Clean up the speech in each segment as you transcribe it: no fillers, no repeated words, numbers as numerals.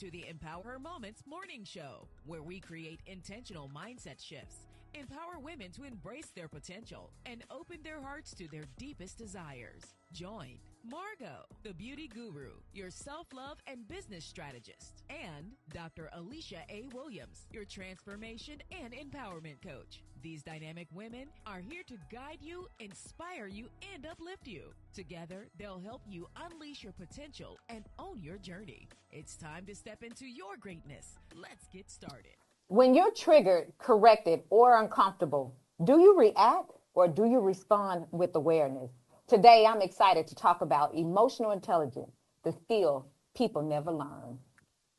to the EmpowHer Moments morning show, where we create intentional mindset shifts, empower women to embrace their potential, and open their hearts to their deepest desires. Join Margot, the beauty guru, your self-love and business strategist, and Dr. Alicia A. Williams, your transformation and empowerment coach. These dynamic women are here to guide you, inspire you, and uplift you. Together, they'll help you unleash your potential and own your journey. It's time to step into your greatness. Let's get started. When you're triggered, corrected, or uncomfortable, do you react or do you respond with awareness? Today, I'm excited to talk about emotional intelligence, the skill people never learn.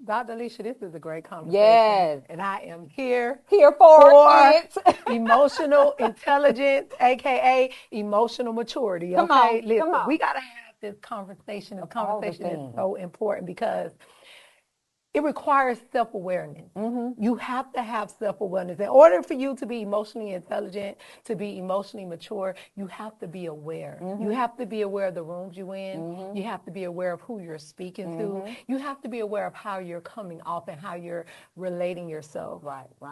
Dr. Alicia, this is a great conversation. Yes. And I am here for it. Emotional intelligence, a.k.a. emotional maturity. Come okay, on, listen, come on. we got to have this conversation. This conversation is so important because it requires self-awareness. Mm-hmm. You have to have self-awareness. In order for you to be emotionally intelligent, to be emotionally mature, you have to be aware. Mm-hmm. You have to be aware of the rooms you're in. Mm-hmm. You have to be aware of who you're speaking Mm-hmm. to. You have to be aware of how you're coming off and how you're relating yourself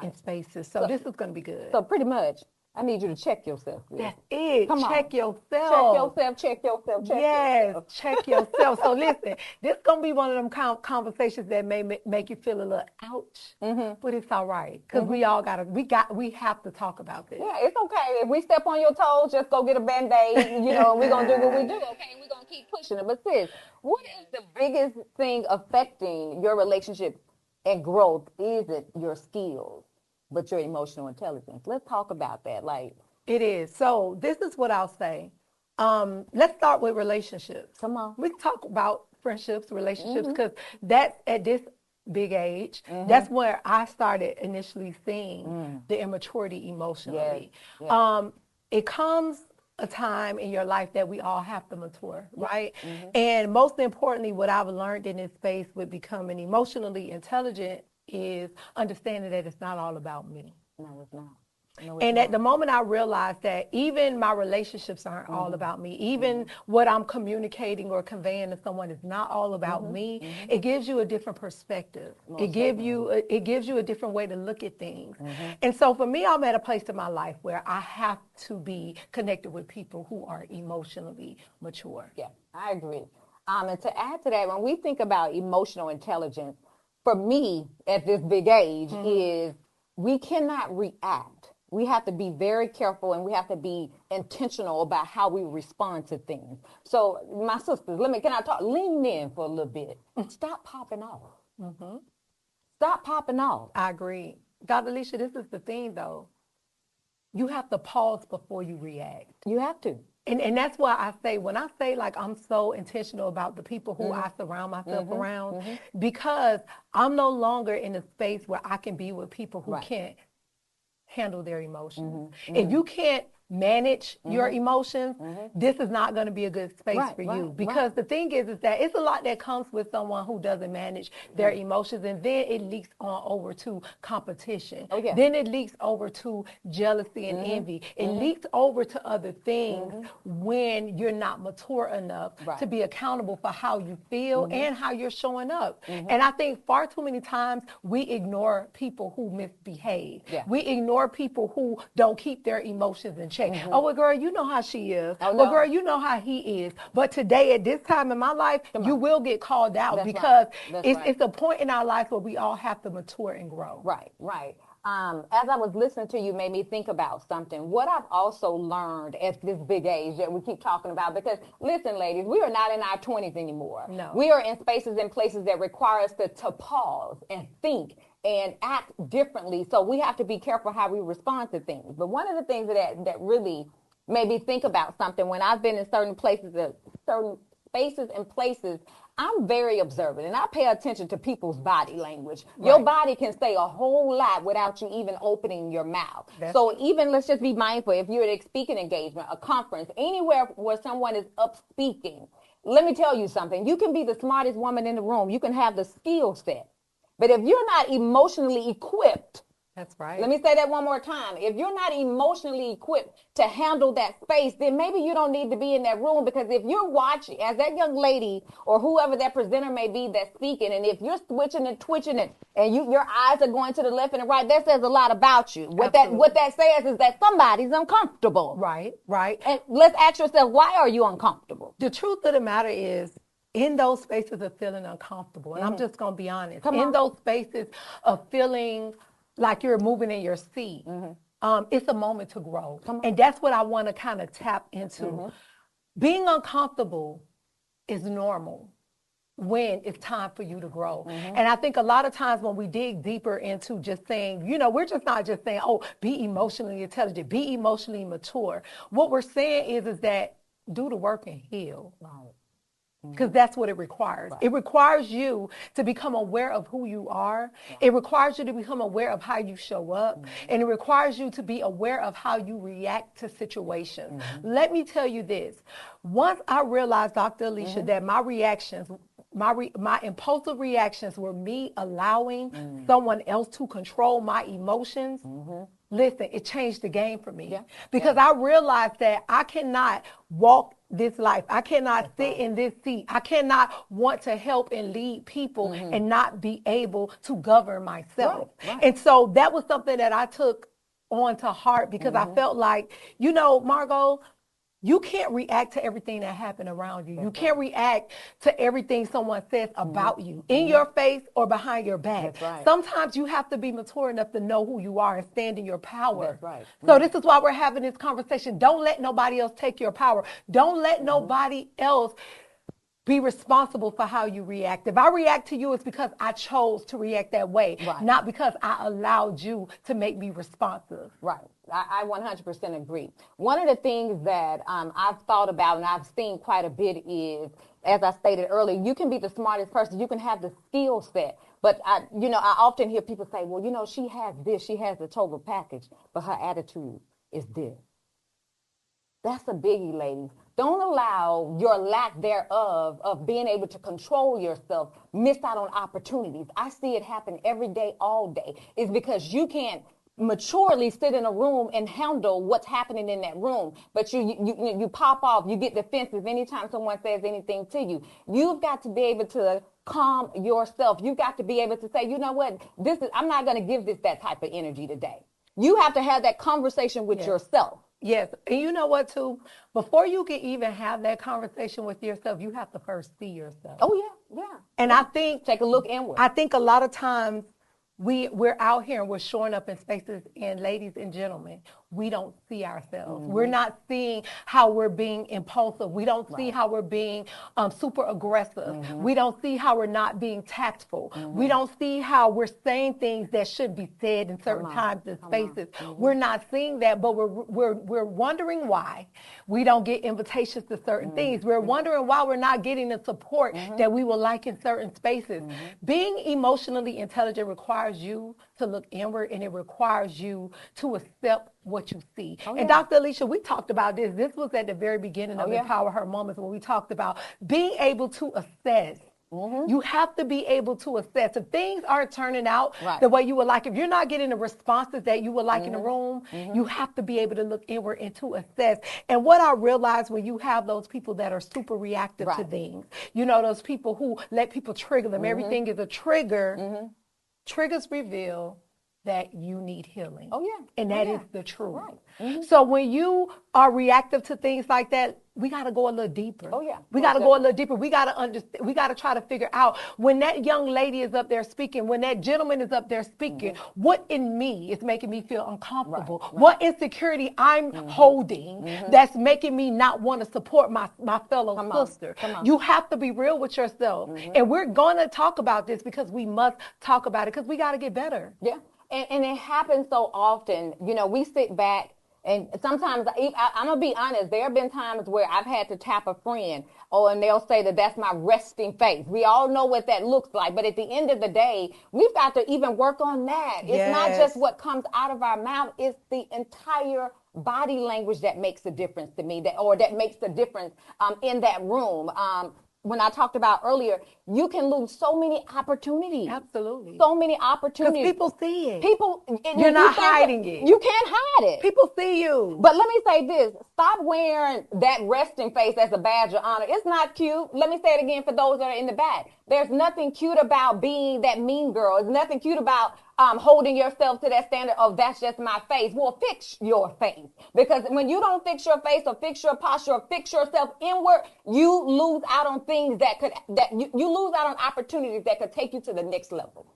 in spaces. So this is going to be good. So pretty much, I need you to check yourself. That's it. Check yourself. Check yourself. Check yourself. So listen, this is going to be one of them conversations that may make you feel a little ouch, but it's all right because we have to talk about this. Yeah, it's okay. If we step on your toes, just go get a Band-Aid, and we're going to do what we do, okay? We're going to keep pushing it. But sis, what is the biggest thing affecting your relationship and growth? Is it your skills? But your emotional intelligence. Let's talk about that. It is. So this is what I'll say. Let's start with relationships. Come on. We can talk about friendships, relationships, because that's at this big age. That's where I started initially seeing the immaturity emotionally. Yes. It comes a time in your life that we all have to mature, right? And most importantly, what I've learned in this space with becoming emotionally intelligent is understanding that it's not all about me. No, it's not. And at the moment I realized that even my relationships aren't all about me, even what I'm communicating or conveying to someone is not all about me, it gives you a different perspective. It gives you a different way to look at things. And so for me, I'm at a place in my life where I have to be connected with people who are emotionally mature. Yeah, I agree. And to add to that, when we think about emotional intelligence, for me, at this big age, is we cannot react. We have to be very careful and we have to be intentional about how we respond to things. So, my sisters, lean in for a little bit. Stop popping off. Stop popping off. I agree. Dr. Alicia, this is the thing, though. You have to pause before you react. You have to. And that's why I say, when I say I'm so intentional about the people who I surround myself around, because I'm no longer in a space where I can be with people who can't handle their emotions. If you can't manage your emotions, this is not going to be a good space for you. Because the thing is that it's a lot that comes with someone who doesn't manage their emotions, and then it leaks on over to competition. Then it leaks over to jealousy and envy. It leaks over to other things when you're not mature enough to be accountable for how you feel and how you're showing up. And I think far too many times we ignore people who misbehave. We ignore people who don't keep their emotions in check. Oh, well, girl, you know how she is. Well, girl, you know how he is. But today, at this time in my life, you will get called out because it's a point in our life where we all have to mature and grow. Right. As I was listening to you, made me think about something. What I've also learned at this big age that we keep talking about, because listen, ladies, we are not in our 20s anymore. No. We are in spaces and places that require us to pause and think and act differently. So we have to be careful how we respond to things. But one of the things that really made me think about something, when I've been in certain places, certain spaces and places, I'm very observant and I pay attention to people's body language. Your body can say a whole lot without you even opening your mouth. So even, let's just be mindful, if you're at a speaking engagement, a conference, anywhere where someone is up speaking, let me tell you something. You can be the smartest woman in the room. You can have the skill set. But if you're not emotionally equipped That's right. Let me say that one more time. If you're not emotionally equipped to handle that space, then maybe you don't need to be in that room, because if you're watching, as that young lady or whoever that presenter may be that's speaking, and if you're switching and twitching it, and your eyes are going to the left and the right, that says a lot about you. What that says is that somebody's uncomfortable. Right, right. And let's ask yourself, why are you uncomfortable? The truth of the matter is, in those spaces of feeling uncomfortable, and I'm just going to be honest, those spaces of feeling like you're moving in your seat, it's a moment to grow. And that's what I want to kind of tap into. Being uncomfortable is normal when it's time for you to grow. And I think a lot of times when we dig deeper into just saying, we're just not just saying, oh, be emotionally intelligent, be emotionally mature. What we're saying is that do the work and heal. Because that's what it requires. Right. It requires you to become aware of who you are. Yeah. It requires you to become aware of how you show up. And it requires you to be aware of how you react to situations. Let me tell you this. Once I realized, Dr. Alicia, that my reactions, my impulsive reactions were me allowing someone else to control my emotions. Listen, it changed the game for me. Because I realized that I cannot walk this life. I cannot sit in this seat. I cannot want to help and lead people and not be able to govern myself. And so that was something that I took on to heart, because I felt like, Margot, you can't react to everything that happened around you. You can't react to everything someone says about you, in your face or behind your back. Sometimes you have to be mature enough to know who you are and stand in your power. So this is why we're having this conversation. Don't let nobody else take your power. Don't let nobody else be responsible for how you react. If I react to you, it's because I chose to react that way, not because I allowed you to make me responsive. I 100% agree. One of the things that I've thought about and I've seen quite a bit is, as I stated earlier, you can be the smartest person, you can have the skill set, but I often hear people say, well, she has this, she has the total package, but her attitude is this. That's a biggie, ladies. Don't allow your lack thereof of being able to control yourself miss out on opportunities. I see it happen every day, all day. It's because you can't maturely sit in a room and handle what's happening in that room, but you pop off, you get defensive anytime someone says anything to you. You've got to be able to calm yourself. You've got to be able to say, you know what, I'm not going to give this that type of energy today. You have to have that conversation with yourself. Yes. And you know what, too? Before you can even have that conversation with yourself, you have to first see yourself. Oh, yeah. And I think, take a look inward. I think a lot of times we're out here and we're showing up in spaces, and ladies and gentlemen, we don't see ourselves. We're not seeing how we're being impulsive. We don't see how we're being super aggressive. We don't see how we're not being tactful. We don't see how we're saying things that should be said in certain times and spaces. We're not seeing that, but we're wondering why we don't get invitations to certain things. We're wondering why we're not getting the support that we would like in certain spaces. Being emotionally intelligent requires you to look inward, and it requires you to accept what you see. And Dr. Alicia, we talked about this. This was at the very beginning of EmpowHer Moments, when we talked about being able to assess. You have to be able to assess. If things aren't turning out the way you would like, if you're not getting the responses that you would like in the room, you have to be able to look inward and to assess. And what I realized, when you have those people that are super reactive to things, those people who let people trigger them, everything is a trigger. Triggers reveal that you need healing. And that is the truth. So when you are reactive to things like that, we got to go a little deeper. We got to go a little deeper. We got to understand. We got to try to figure out, when that young lady is up there speaking, when that gentleman is up there speaking, what in me is making me feel uncomfortable? What insecurity I'm holding that's making me not want to support my fellow sister? You have to be real with yourself. And we're going to talk about this, because we must talk about it, because we got to get better. And it happens so often. We sit back, and sometimes, I'm going to be honest, there have been times where I've had to tap a friend, and they'll say that that's my resting face. We all know what that looks like. But at the end of the day, we've got to even work on that. It's not just what comes out of our mouth. It's the entire body language that makes a difference to me, that makes a difference in that room. when I talked about earlier, you can lose so many opportunities. Absolutely. So many opportunities. Because people see it. You're not hiding it. You can't hide it. People see you. But let me say this. Stop wearing that resting face as a badge of honor. It's not cute. Let me say it again for those that are in the back. There's nothing cute about being that mean girl. There's nothing cute about holding yourself to that standard of that's just my face. Well, fix your face. Because when you don't fix your face or fix your posture or fix yourself inward, you lose out on things you lose out on opportunities that could take you to the next level.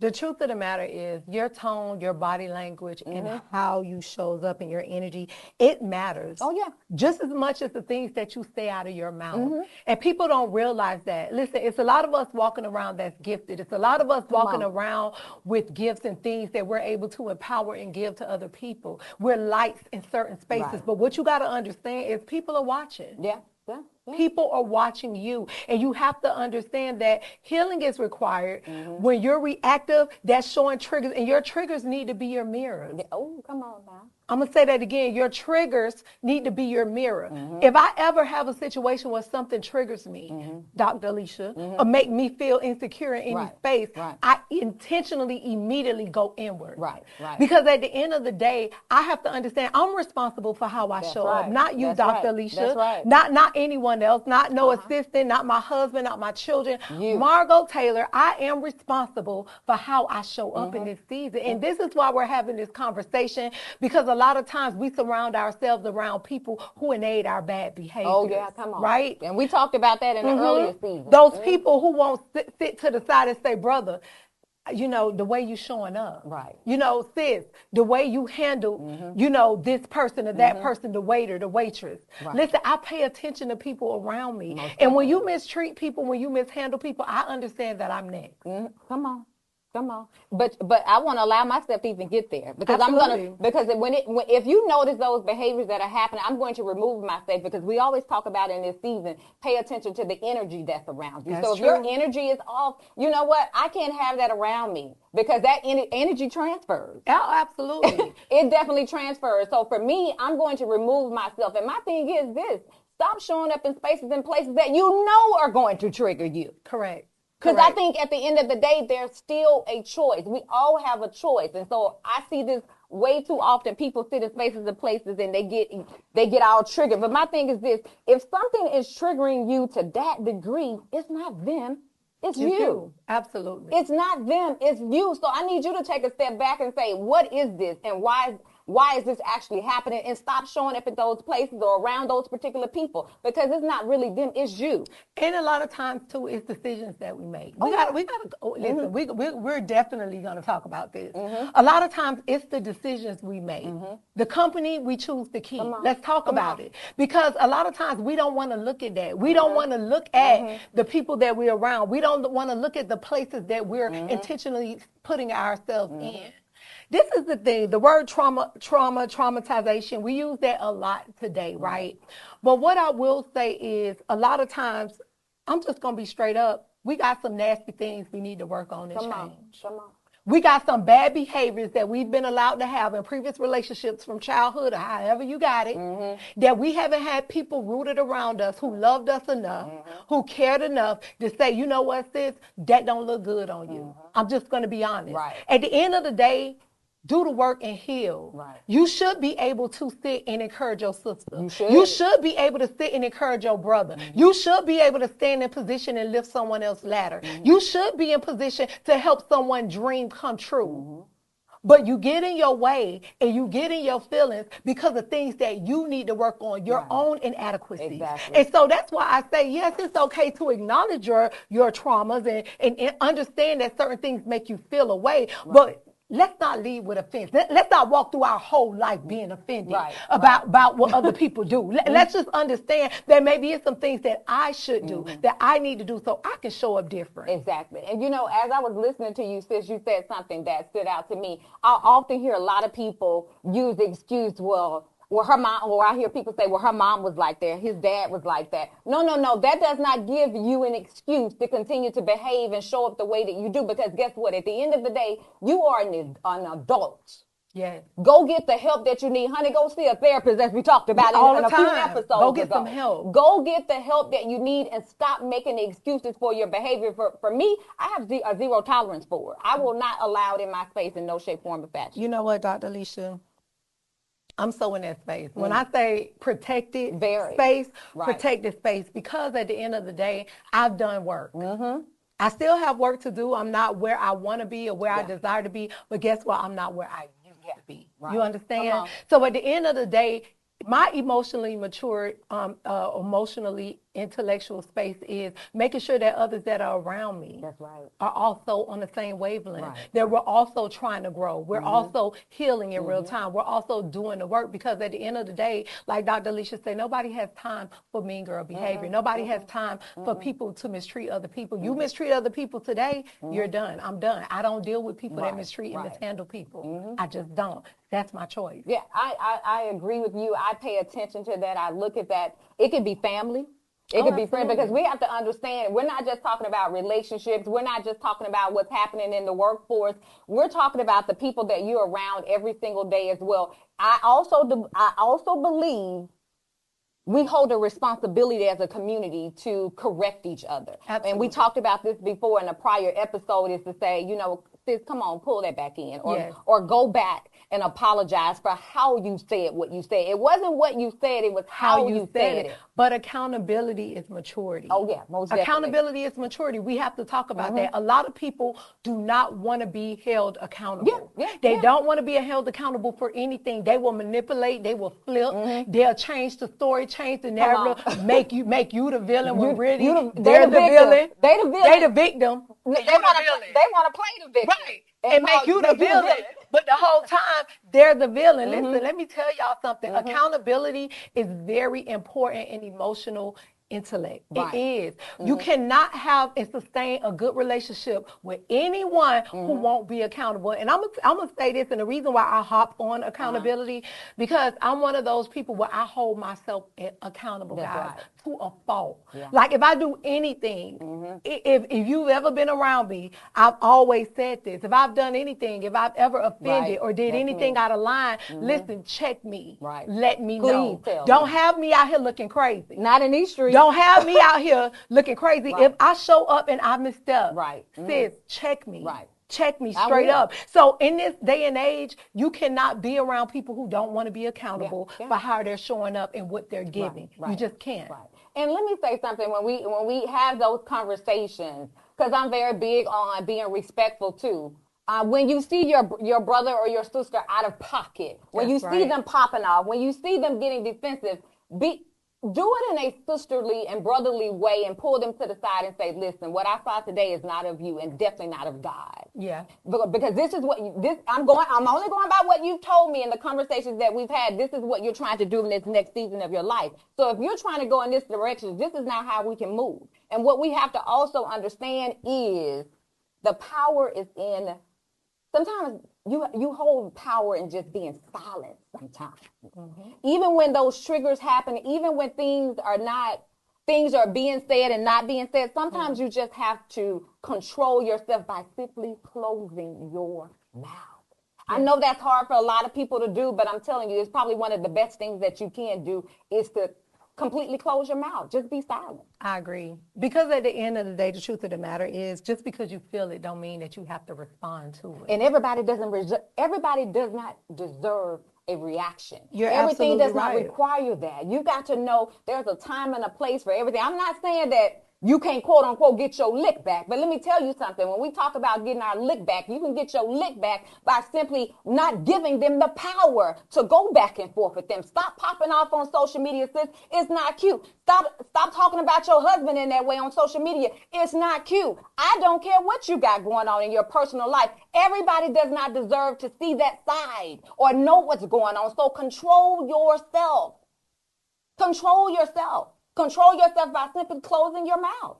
The truth of the matter is your tone, your body language, and how you shows up in your energy, it matters. Oh, yeah. Just as much as the things that you say out of your mouth. And people don't realize that. Listen, it's a lot of us walking around that's gifted. It's a lot of us walking around with gifts and things that we're able to empower and give to other people. We're lights in certain spaces. Right. But what you got to understand is people are watching. Yeah. People are watching you, and you have to understand that healing is required. When you're reactive, that's showing triggers, and your triggers need to be your mirror. Oh, come on now. I'm going to say that again. Your triggers need to be your mirror. If I ever have a situation where something triggers me, Dr. Alicia, or make me feel insecure in any space, I intentionally immediately go inward. Right. Because at the end of the day, I have to understand I'm responsible for how I show up. Not you, Dr. Alicia. Not anyone else. Not no assistant, not my husband, not my children. Margot Taylor, I am responsible for how I show up in this season. And this is why we're having this conversation, because a lot of times we surround ourselves around people who innate our bad behavior. Oh, yeah, come on. Right? And we talked about that in the earlier season. Those people who won't sit to the side and say, brother, you know, the way you showing up. Right. You know, sis, the way you handle, you know, this person or that person, the waiter, the waitress. Right. Listen, I pay attention to people around me. And when you mistreat people, when you mishandle people, I understand that I'm next. Come on. But I want to allow myself to even get there, because if you notice those behaviors that are happening, I'm going to remove myself, because we always talk about in this season, pay attention to the energy that's around you. So if your energy is off, you know what? I can't have that around me, because that energy transfers. Oh, absolutely. It definitely transfers. So for me, I'm going to remove myself. And my thing is this: stop showing up in spaces and places that you know are going to trigger you. Correct. Because I think at the end of the day, there's still a choice. We all have a choice. And so I see this way too often. People sit in spaces and places and they get all triggered. But my thing is this: if something is triggering you to that degree, it's not them. It's you. Absolutely. It's not them. It's you. So I need you to take a step back and say, what is this? And why is this actually happening? And stop showing up at those places or around those particular people, because it's not really them, it's you. And a lot of times too, it's decisions that we make. We got to listen. We're definitely going to talk about this. A lot of times it's the decisions we make. The company we choose to keep. Let's talk about it, because a lot of times we don't want to look at that. We don't want to look at the people that we're around. We don't want to look at the places that we're intentionally putting ourselves in. This is the thing, the word traumatization, we use that a lot today, right? But what I will say is, a lot of times, I'm just going to be straight up, we got some nasty things we need to work on and change. Come on. We got some bad behaviors that we've been allowed to have in previous relationships from childhood or however you got it, that we haven't had people rooted around us who loved us enough, who cared enough to say, you know what, sis, that don't look good on you. I'm just going to be honest. Right. At the end of the day, do the work and heal. Right. You should be able to sit and encourage your sister. You should be able to sit and encourage your brother. You should be able to stand in position and lift someone else's ladder. You should be in position to help someone's dream come true. But you get in your way and you get in your feelings because of things that you need to work on, your own inadequacies. Exactly. And so that's why I say, yes, it's okay to acknowledge your traumas and understand that certain things make you feel a way, but let's not lead with offense. Let's not walk through our whole life being offended about what other people do. Let's just understand that maybe it's some things that I should do, that I need to do so I can show up different. Exactly. And you know, as I was listening to you, sis, you said something that stood out to me. I often hear a lot of people use the excuse, well, her mom, or I hear people say, well, her mom was like that, his dad was like that. No. That does not give you an excuse to continue to behave and show up the way that you do, because guess what? At the end of the day, you are an adult. Yes. Go get the help that you need. Honey, go see a therapist, as we talked about in a few episodes Go get ago. some help. Go get the help that you need and stop making the excuses for your behavior. For me, I have a zero tolerance for it. I will not allow it in my space in no shape, form, or fashion. You know what, Dr. Alicia? I'm so in that space. When I say protected space, protected space, because at the end of the day, I've done work. I still have work to do. I'm not where I want to be or where I desire to be, but guess what? I'm not where I used to be. You understand? So at the end of the day, my emotionally mature, emotionally intellectual space is making sure that others that are around me are also on the same wavelength, that we're also trying to grow. We're also healing in real time. We're also doing the work, because at the end of the day, like Dr. Alicia said, nobody has time for mean girl behavior. Nobody has time for people to mistreat other people. You mistreat other people today, you're done. I'm done. I don't deal with people that mistreat and mishandle people. I just don't. That's my choice. Yeah, I agree with you. I pay attention to that. I look at that. It could be family. It could be friends, because we have to understand, we're not just talking about relationships. We're not just talking about what's happening in the workforce. We're talking about the people that you're around every single day as well. I also believe we hold a responsibility as a community to correct each other. Absolutely. And we talked about this before in a prior episode, is to say, you know, sis, come on, pull that back in, or go back and apologize for how you said what you said. It wasn't what you said, it was how you said it. But accountability is maturity. Oh, yeah, most definitely. Accountability is maturity. We have to talk about that. A lot of people do not want to be held accountable. They don't want to be held accountable for anything. They will manipulate. They will flip. They'll change the story, change the narrative, make you the villain when really they're the villain. They the villain. They the victim. They want to play the victim. Right. And make you the villain. But the whole time, they're the villain. Listen, let me tell y'all something. Accountability is very important in emotional intellect. It is. You cannot have and sustain a good relationship with anyone who won't be accountable. And I'm gonna say this, and the reason why I hop on accountability, because I'm one of those people where I hold myself accountable, guys, to a fault. Like if I do anything, if you've ever been around me, I've always said this. If I've done anything, if I've ever offended or did anything out of line, listen, check me. Let me know. Don't have me out here looking crazy. Not in these streets. Don't have me out here looking crazy. If I show up and I misstep, sis, check me. Check me straight up. So in this day and age, you cannot be around people who don't want to be accountable for how they're showing up and what they're giving. You just can't. And let me say something, when we have those conversations, because I'm very big on being respectful too. When you see your brother or your sister out of pocket, when you see them popping off, when you see them getting defensive, do it in a sisterly and brotherly way and pull them to the side and say, listen, what I saw today is not of you and definitely not of God. Because this is what I'm only going by what you've told me in the conversations that we've had. This is what you're trying to do in this next season of your life. So if you're trying to go in this direction, this is not how we can move. And what we have to also understand is the power is in, sometimes you hold power in just being silent sometimes. Even when those triggers happen, even when things are being said and not being said, sometimes you just have to control yourself by simply closing your mouth. I know that's hard for a lot of people to do, but I'm telling you, it's probably one of the best things that you can do is to completely close your mouth. Just be silent. I agree. Because at the end of the day, the truth of the matter is, just because you feel it don't mean that you have to respond to it. And everybody does not deserve a reaction. Everything does not require that. You got to know there's a time and a place for everything. I'm not saying that you can't, quote unquote, get your lick back. But let me tell you something. When we talk about getting our lick back, you can get your lick back by simply not giving them the power to go back and forth with them. Stop popping off on social media, sis. It's not cute. Stop talking about your husband in that way on social media. It's not cute. I don't care what you got going on in your personal life. Everybody does not deserve to see that side or know what's going on. So control yourself. Control yourself. Control yourself by simply closing your mouth.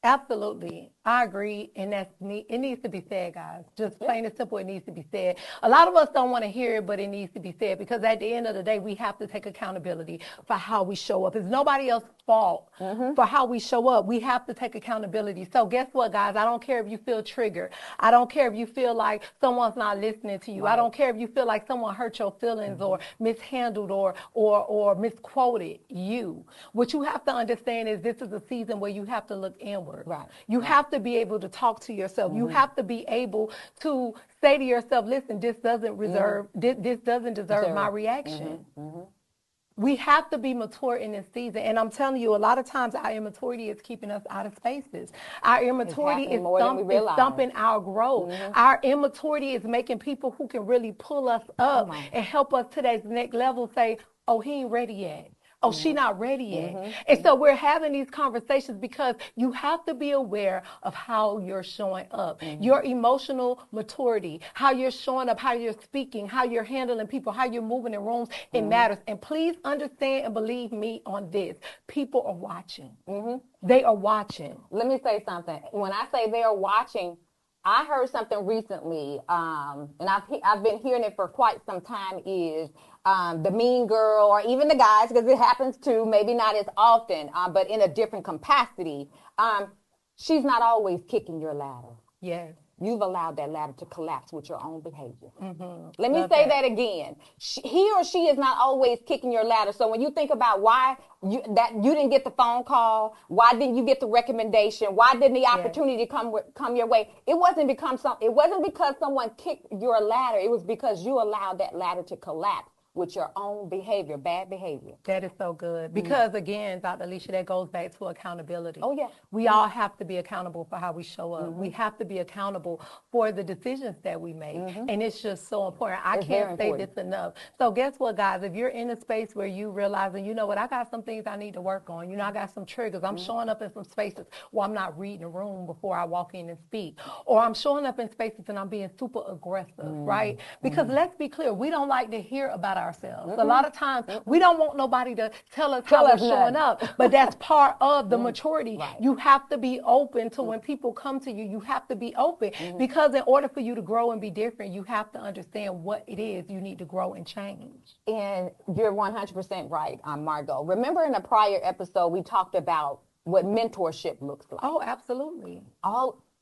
Absolutely. I agree, and it needs to be said, guys. Just plain and simple, it needs to be said. A lot of us don't want to hear it, but it needs to be said because at the end of the day, we have to take accountability for how we show up. It's nobody else's fault for how we show up. We have to take accountability. So guess what, guys? I don't care if you feel triggered. I don't care if you feel like someone's not listening to you. Right. I don't care if you feel like someone hurt your feelings or mishandled or misquoted you. What you have to understand is this is a season where you have to look inward. Right. You have to be able to talk to yourself. You have to be able to say to yourself, listen, this doesn't this doesn't deserve my reaction. We have to be mature in this season. And I'm telling you, a lot of times our immaturity is keeping us out of spaces. Our immaturity is stumping our growth. Our immaturity is making people who can really pull us up and help us to that next level say, oh, he ain't ready yet. Oh, she not ready yet. And so we're having these conversations because you have to be aware of how you're showing up. Your emotional maturity, how you're showing up, how you're speaking, how you're handling people, how you're moving in rooms, it matters. And please understand and believe me on this. People are watching. They are watching. Let me say something. When I say they are watching, I heard something recently, and I've been hearing it for quite some time, is the mean girl, or even the guys, because it happens too, maybe not as often, but in a different capacity. She's not always kicking your ladder. Yes. You've allowed that ladder to collapse with your own behavior. Let me say that again. He or she is not always kicking your ladder. So when you think about why you didn't get the phone call, why didn't you get the recommendation, why didn't the opportunity come your way? It wasn't because someone kicked your ladder. It was because you allowed that ladder to collapse with your own behavior, bad behavior. That is so good. Because again, Dr. Alicia, that goes back to accountability. Oh, yeah. We all have to be accountable for how we show up. We have to be accountable for the decisions that we make. And it's just so important. I can't say this enough. So guess what, guys? If you're in a space where you realizing, you know what, I got some things I need to work on. You know, I got some triggers. I'm showing up in some spaces where I'm not reading a room before I walk in and speak. Or I'm showing up in spaces and I'm being super aggressive, right? Because let's be clear, we don't like to hear about ourselves. A lot of times we don't want nobody to tell us how we're showing up, but that's part of the maturity. You have to be open to when people come to you. You have to be open because in order for you to grow and be different, you have to understand what it is you need to grow and change. And you're 100% right, Margot. Remember in a prior episode, we talked about what mentorship looks like. Oh, absolutely.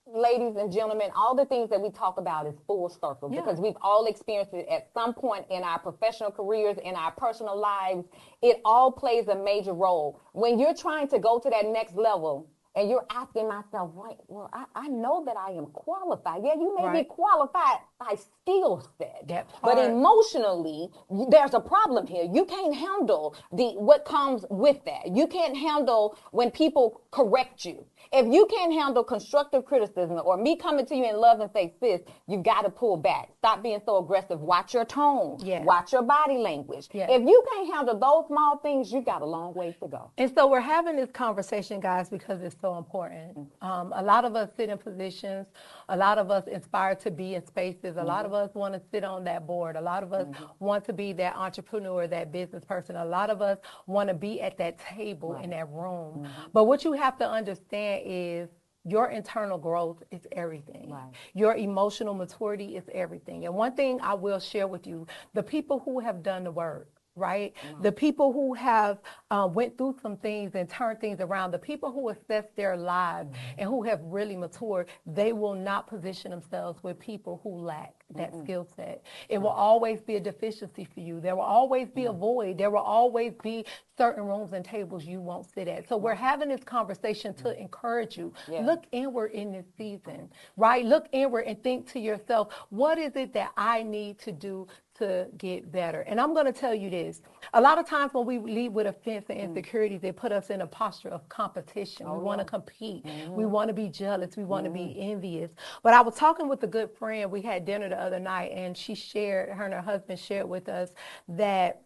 Ladies and gentlemen, all the things that we talk about is full circle because we've all experienced it at some point in our professional careers, in our personal lives. It all plays a major role. When you're trying to go to that next level and you're asking myself, wait, well, I know that I am qualified. Yeah, you may be qualified by skill set, but emotionally, there's a problem here. You can't handle what comes with that. You can't handle when people correct you. If you can't handle constructive criticism or me coming to you in love and say, sis, you've got to pull back. Stop being so aggressive. Watch your tone. Watch your body language. If you can't handle those small things, you've got a long ways to go. And so we're having this conversation, guys, because it's so important. A lot of us sit in positions. A lot of us inspire to be in spaces. A lot of us want to sit on that board. A lot of us want to be that entrepreneur, that business person. A lot of us want to be at that table in that room. But what you have to understand is your internal growth is everything. Your emotional maturity is everything. And one thing I will share with you, the people who have done the work, right? The people who have went through some things and turned things around, the people who assess their lives and who have really matured, they will not position themselves with people who lack that skill set. It will always be a deficiency for you. There will always be a void. There will always be certain rooms and tables you won't sit at. So we're having this conversation to encourage you. Look inward in this season, right? Look inward and think to yourself, what is it that I need to do to get better? And I'm going to tell you this. A lot of times when we lead with offense and insecurities, they put us in a posture of competition. We want to compete. We want to be jealous. We want to be envious. But I was talking with a good friend. We had dinner the other night, and her and her husband shared with us that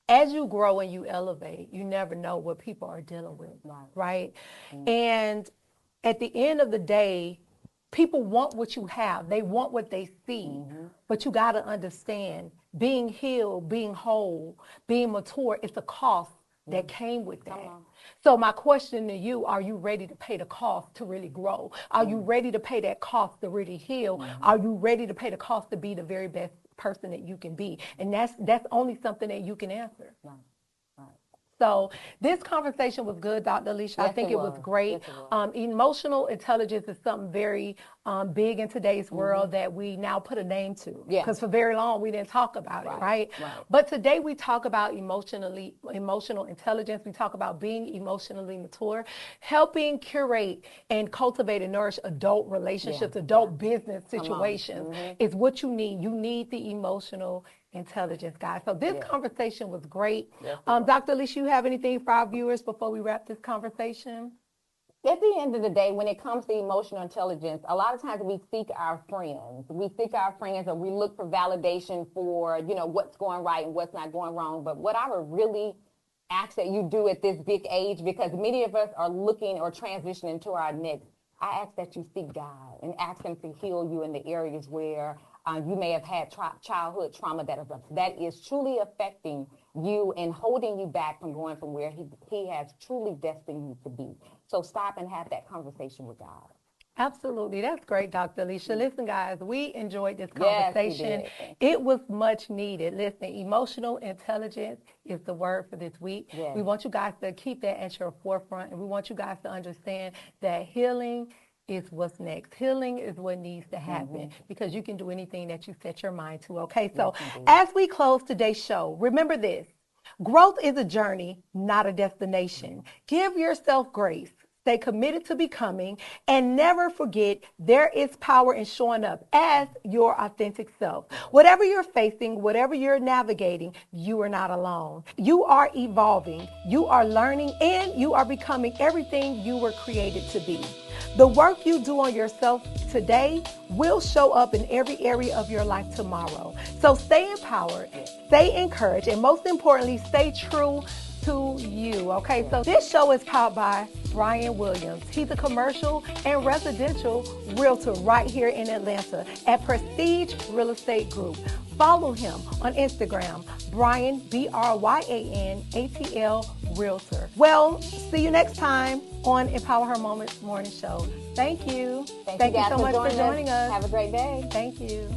as you grow and you elevate, you never know what people are dealing with, right? And at the end of the day, people want what you have. They want what they see. But you got to understand, being healed, being whole, being mature, it's a cost that came with that. So my question to you, are you ready to pay the cost to really grow? Are you ready to pay that cost to really heal? Are you ready to pay the cost to be the very best person that you can be? And that's only something that you can answer. Right. So this conversation was good, Dr. Alicia. Yes, I think it was great. Yes, Emotional intelligence is something very big in today's world that we now put a name to. Because for very long we didn't talk about it, right? But today we talk about emotional intelligence. We talk about being emotionally mature, helping curate and cultivate and nourish adult relationships, adult business situations is what you need. You need the emotional intelligence, guys. So this conversation was great. Dr. Alicia, you have anything for our viewers before we wrap this conversation? At the end of the day, when it comes to emotional intelligence, a lot of times we seek our friends. We seek our friends or we look for validation for, what's going right and what's not going wrong. But what I would really ask that you do at this big age, because many of us are looking or transitioning to our next, I ask that you seek God and ask him to heal you in the areas where you may have had childhood trauma that is truly affecting you and holding you back from going from where he has truly destined you to be. So stop and have that conversation with God. Absolutely. That's great, Dr. Alicia. Listen, guys, we enjoyed this conversation. Yes, we did. It was much needed. Listen, emotional intelligence is the word for this week. Yes. We want you guys to keep that at your forefront, and we want you guys to understand that healing is what's next. Healing is what needs to happen because you can do anything that you set your mind to. Okay, so as we close today's show, remember this. Growth is a journey, not a destination. Give yourself grace. Stay committed to becoming, and never forget there is power in showing up as your authentic self. Whatever you're facing, whatever you're navigating, you are not alone. You are evolving, you are learning, and you are becoming everything you were created to be. The work you do on yourself today will show up in every area of your life tomorrow. So stay empowered, stay encouraged, and most importantly, stay true to you. Okay, so this show is powered by Brian Williams. He's a commercial and residential realtor right here in Atlanta at Prestige Real Estate Group. Follow him on Instagram, Brian, BRYANATL Realtor. Well, see you next time on Empower Her Moments Morning Show. Thank you. Thank you so much for joining us. Have a great day. Thank you.